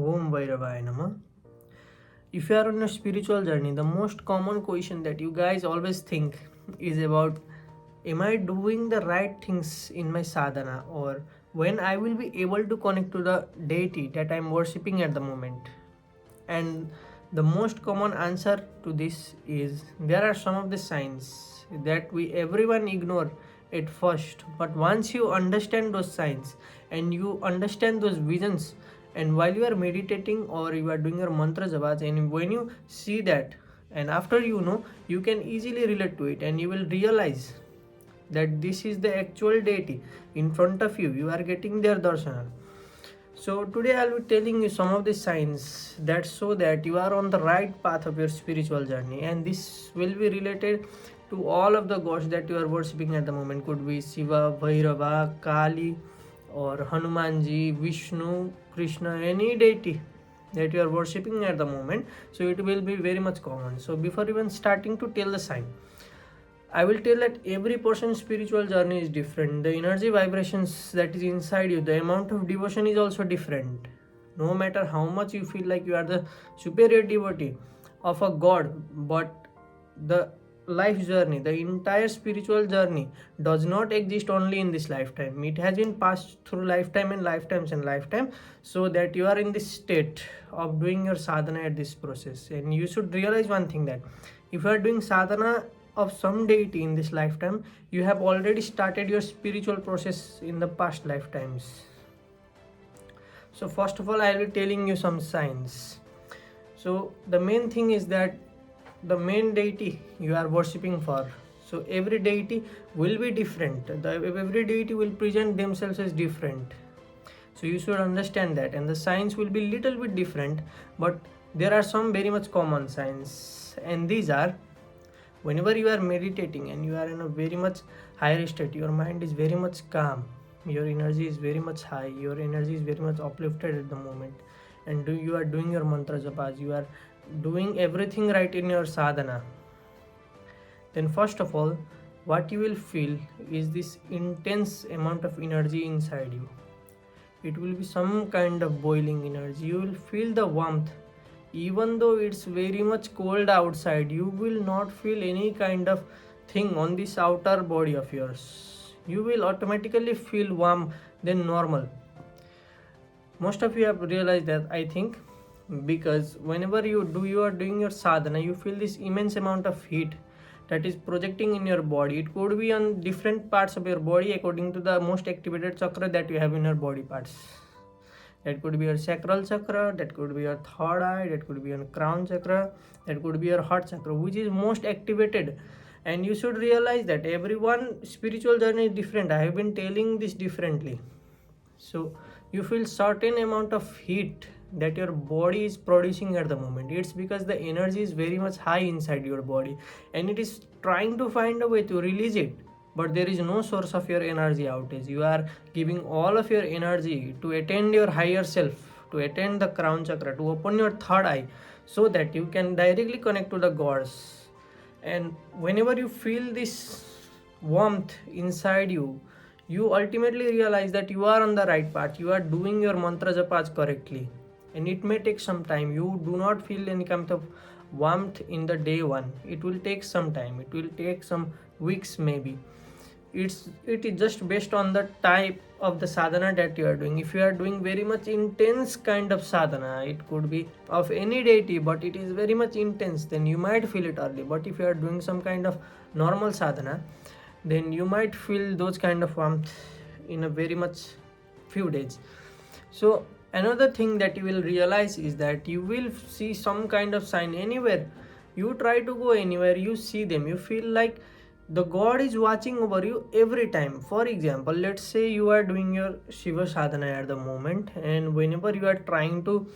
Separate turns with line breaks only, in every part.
Om Bhairavaya Namah. If you are on a spiritual journey, the most common question that you guys always think is about, am I doing the right things in my sadhana, or when I will be able to connect to the deity that I am worshipping at the moment? And the most common answer to this is there are some of the signs that we everyone ignore at first, but once you understand those signs and you understand those visions, and while you are meditating or you are doing your mantra japas, and when you see that, and after you can easily relate to it, and you will realize that this is the actual deity in front of you. You are getting their darshana. So today I'll be telling you some of the signs that show that you are on the right path of your spiritual journey, and this will be related to all of the gods that you are worshipping at the moment. Could be Shiva, Bhairava, Kali, or Hanumanji, Vishnu, Krishna, any deity that you are worshipping at the moment. So it will be very much common. So before even starting to tell the sign, I will tell that every person's spiritual journey is different. The energy vibrations that is inside you, the amount of devotion is also different. No matter how much you feel like you are the superior devotee of a god, but the life journey, the entire spiritual journey does not exist only in this lifetime. It has been passed through lifetime and lifetimes and lifetime, so that you are in this state of doing your sadhana at this process. And you should realize one thing, that if you are doing sadhana of some deity in this lifetime, you have already started your spiritual process in the past lifetimes. So first of all, I will be telling you some signs. So the main thing is that the main deity you are worshipping for, so every deity will be different. Every deity will present themselves as different, so you should understand that, and the signs will be little bit different, but there are some very much common signs, and these are: whenever you are meditating and you are in a very much higher state, your mind is very much calm, your energy is very much high, your energy is very much uplifted at the moment, and you are doing your mantra japas, you are doing everything right in your sadhana, then first of all, what you will feel is this intense amount of energy inside you. It will be some kind of boiling energy. You will feel the warmth. Even though it's very much cold outside, you will not feel any kind of thing on this outer body of yours. You will automatically feel warm than normal. Most of you have realized that, I think, because whenever you are doing your sadhana, you feel this immense amount of heat that is projecting in your body. It could be on different parts of your body according to the most activated chakra that you have in your body parts. That could be your sacral chakra, that could be your third eye, that could be your crown chakra, that could be your heart chakra, which is most activated. And you should realize that everyone's spiritual journey is different. I have been telling this differently. So you feel certain amount of heat that your body is producing at the moment. It's because the energy is very much high inside your body, and it is trying to find a way to release it, but there is no source of your energy outage. You are giving all of your energy to attend your higher self, to attend the crown chakra, to open your third eye, so that you can directly connect to the gods. And whenever you feel this warmth inside you, you ultimately realize that you are on the right path. You are doing your mantra japas correctly, and it may take some time. You do not feel any kind of warmth in the day one. It will take some time. It will take some weeks maybe. It is just based on the type of the sadhana that you are doing. If you are doing very much intense kind of sadhana, it could be of any deity, but it is very much intense, then you might feel it early. But if you are doing some kind of normal sadhana, then you might feel those kind of warmth in a very much few days. So another thing that you will realize is that you will see some kind of sign anywhere. You try to go anywhere, you see them, you feel like the god is watching over you every time. For example, let's say you are doing your Shiva sadhana at the moment, and whenever you are trying to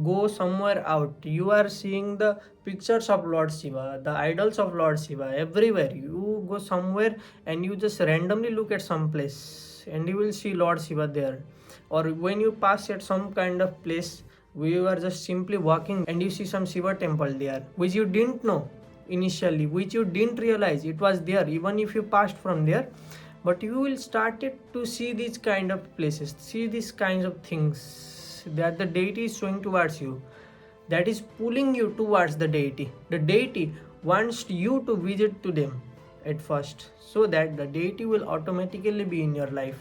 go somewhere out, you are seeing the pictures of Lord Shiva, the idols of Lord Shiva everywhere. You go somewhere and you just randomly look at some place, and you will see Lord Shiva there. Or when you pass at some kind of place, you are just simply walking and you see some Shiva temple there, which you didn't know initially, which you didn't realize it was there even if you passed from there. But you will start to see these kind of places, see these kinds of things that the deity is showing towards you, that is pulling you towards the deity. The deity wants you to visit to them at first, so that the deity will automatically be in your life.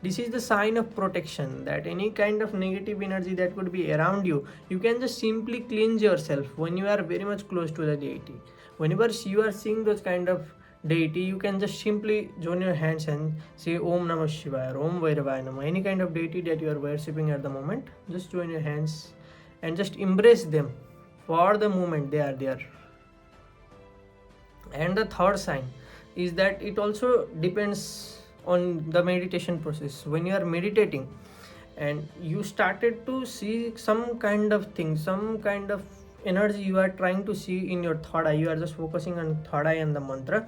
This is the sign of protection, that any kind of negative energy that could be around you, you can just simply cleanse yourself when you are very much close to the deity. Whenever you are seeing those kind of deity, you can just simply join your hands and say Om Namah Shivaya or Om Bhairavaya Namah. Any kind of deity that you are worshipping at the moment, just join your hands and just embrace them for the moment they are there. And the third sign is that it also depends on the meditation process. When you are meditating and you started to see some kind of thing, some kind of energy you are trying to see in your third eye, you are just focusing on third eye and the mantra,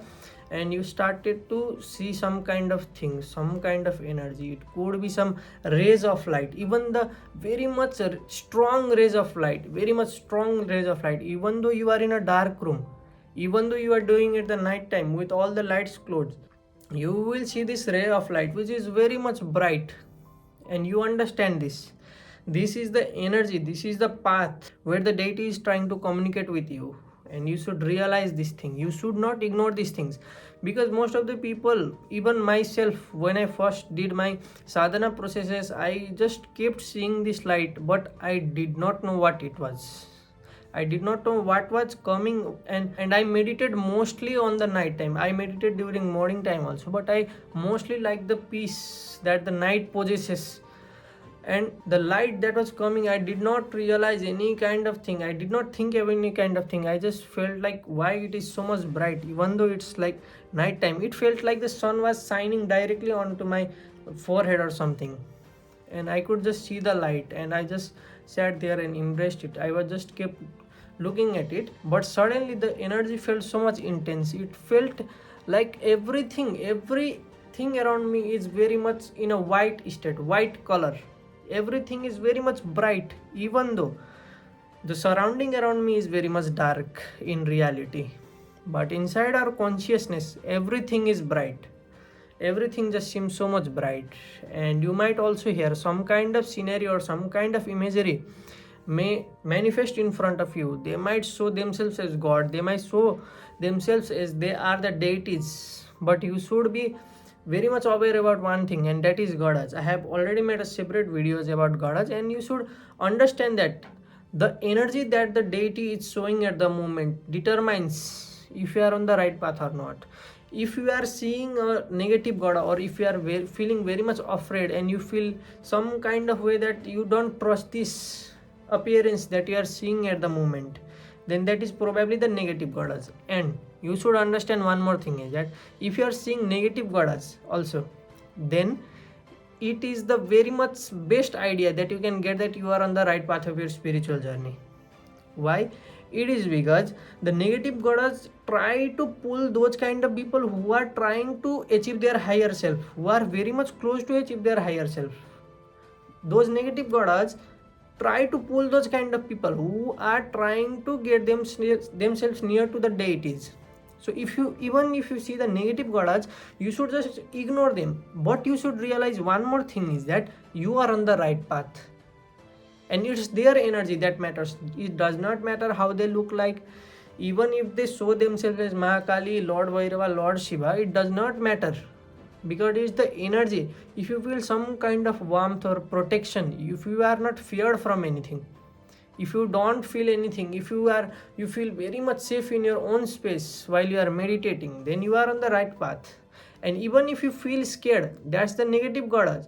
and you started to see some kind of thing, some kind of energy. It could be some rays of light, even the very much strong rays of light, very much strong rays of light, even though you are in a dark room, even though you are doing it the night time with all the lights closed, you will see this ray of light which is very much bright. And you understand this is the energy, this is the path where the deity is trying to communicate with you. And you should realize this thing, you should not ignore these things, because most of the people, even myself, when I first did my sadhana processes, I just kept seeing this light, but I did not know what it was. I did not know what was coming, and I meditated mostly on the night time. I meditated during morning time also, but I mostly like the peace that the night possesses. And the light that was coming, I did not realize any kind of thing, I did not think of any kind of thing. I just felt like why it is so much bright, even though it's like night time. It felt like the sun was shining directly onto my forehead or something, and I could just see the light, and I just sat there and embraced it. I was just kept looking at it, but suddenly the energy felt so much intense. It felt like everything around me is very much in a white state, white color. Everything is very much bright, even though the surrounding around me is very much dark in reality. But inside our consciousness, everything is bright. Everything just seems so much bright. And you might also hear some kind of scenario or some kind of imagery may manifest in front of you. They might show themselves as God, they might show themselves as they are the deities, but you should be very much aware about one thing, and that is goddess. I have already made a separate videos about goddess, and you should understand that the energy that the deity is showing at the moment determines if you are on the right path or not. If you are seeing a negative god, or if you are feeling very much afraid, and you feel some kind of way that you don't trust this appearance that you are seeing at the moment, then that is probably the negative goddess. And you should understand one more thing, is that if you are seeing negative goddess also, then it is the very much best idea that you can get that you are on the right path of your spiritual journey. Why? It is because the negative goddess try to pull those kind of people who are trying to achieve their higher self, who are very much close to achieve their higher self. Those negative goddess try to pull those kind of people who are trying to get themselves near to the deities. So if you see the negative goddess, you should just ignore them, but you should realize one more thing, is that you are on the right path, and it's their energy that matters. It does not matter how they look like. Even if they show themselves as Mahakali, Lord Bhairava, Lord Shiva, it does not matter, because it's the energy. If you feel some kind of warmth or protection, if you are not feared from anything, if you don't feel anything, if you feel very much safe in your own space while you are meditating, then you are on the right path. And even if you feel scared, that's the negative goddess,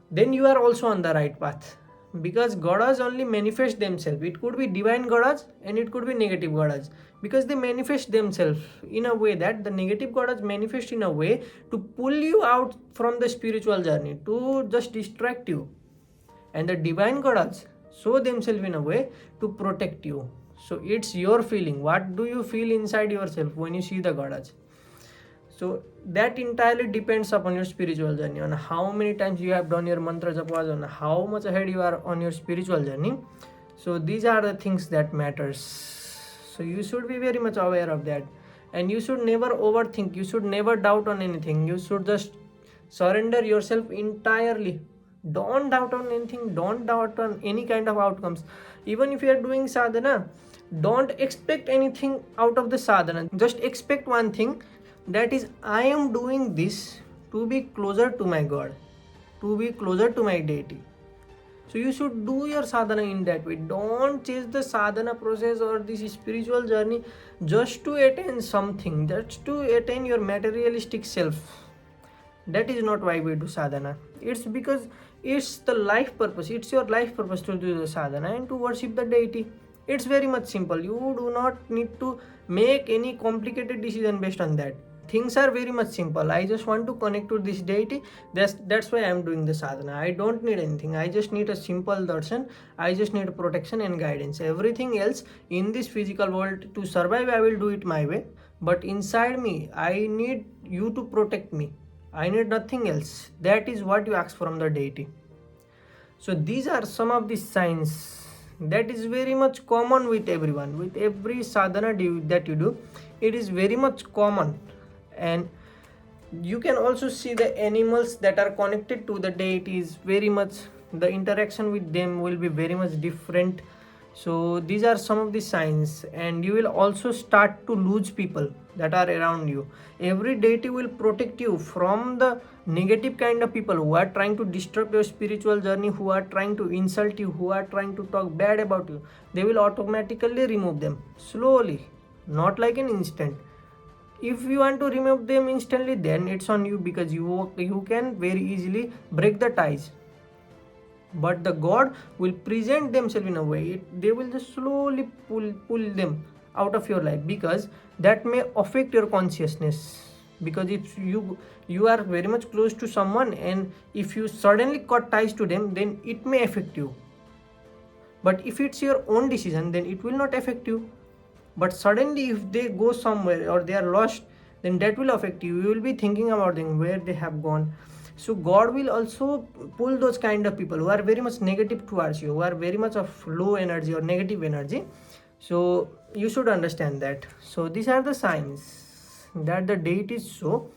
then you are also on the right path, because goddess only manifest themselves. It could be divine goddess and it could be negative goddess, because they manifest themselves in a way that the negative goddess manifest in a way to pull you out from the spiritual journey, to just distract you, and the divine goddess show themselves in a way to protect you. So it's your feeling, what do you feel inside yourself when you see the goddess. So that entirely depends upon your spiritual journey, on how many times you have done your mantra japas, on how much ahead you are on your spiritual journey. So these are the things that matters. So you should be very much aware of that, and you should never overthink, you should never doubt on anything. You should just surrender yourself entirely Don't doubt on anything, don't doubt on any kind of outcomes. Even if you are doing sadhana, don't expect anything out of the sadhana. Just expect one thing, that is, I am doing this to be closer to my God, to be closer to my deity. So you should do your sadhana in that way. Don't chase the sadhana process or this spiritual journey just to attain something, just to attain your materialistic self. That is not why we do sadhana. It's because it's the life purpose, it's your life purpose to do the sadhana and to worship the deity. It's very much simple. You do not need to make any complicated decision based on that. Things are very much simple. I just want to connect to this deity. That's why I'm doing the sadhana. I don't need anything. I just need a simple darshan. I just need protection and guidance. Everything else in this physical world, to survive, I will do it my way. But inside me, I need you to protect me. I need nothing else. That is what you ask from the deity. So these are some of the signs that is very much common with everyone, with every sadhana that you do. It is very much common. And you can also see the animals that are connected to the deities. Very much the interaction with them will be very much different. So these are some of the signs, and you will also start to lose people that are around you. Every deity will protect you from the negative kind of people who are trying to disrupt your spiritual journey, who are trying to insult you, who are trying to talk bad about you. They will automatically remove them slowly, not like an instant. If you want to remove them instantly, then it's on you, because you can very easily break the ties. But the God will present themselves in a way, they will just slowly pull them out of your life, because that may affect your consciousness. Because if you are very much close to someone, and if you suddenly cut ties to them, then it may affect you. But if it's your own decision, then it will not affect you. But suddenly if they go somewhere or they are lost, then that will affect you. You will be thinking about them, where they have gone. So God will also pull those kind of people who are very much negative towards you, who are very much of low energy or negative energy. So you should understand that. So these are the signs that the deities show,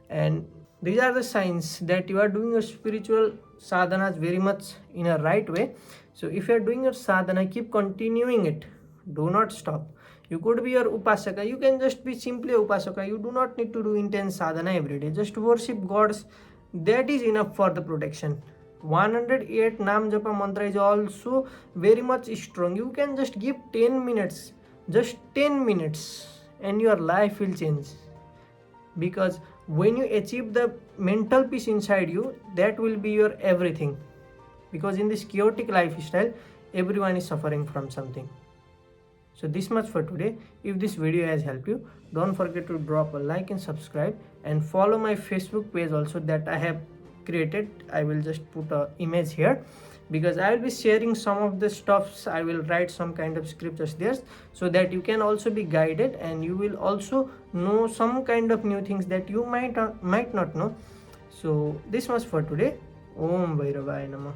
and these are the signs that you are doing your spiritual sadhanas very much in a right way. So if you are doing your sadhana, keep continuing it. Do not stop. You could be your upasaka. You can just be simply upasaka. You do not need to do intense sadhana every day. Just worship gods. That is enough for the protection. 108 Nam Japa mantra is also very much strong. You can just give 10 minutes. Just 10 minutes. And your life will change. Because when you achieve the mental peace inside you, that will be your everything. Because in this chaotic lifestyle, everyone is suffering from something. So this much for today. If this video has helped you, don't forget to drop a like and subscribe, and follow my Facebook page also that I have created. I will just put an image here, because I will be sharing some of the stuffs. I will write some kind of scriptures there, so that you can also be guided, and you will also know some kind of new things that you might not know. So this much for today. Om Bhairavaya Namah.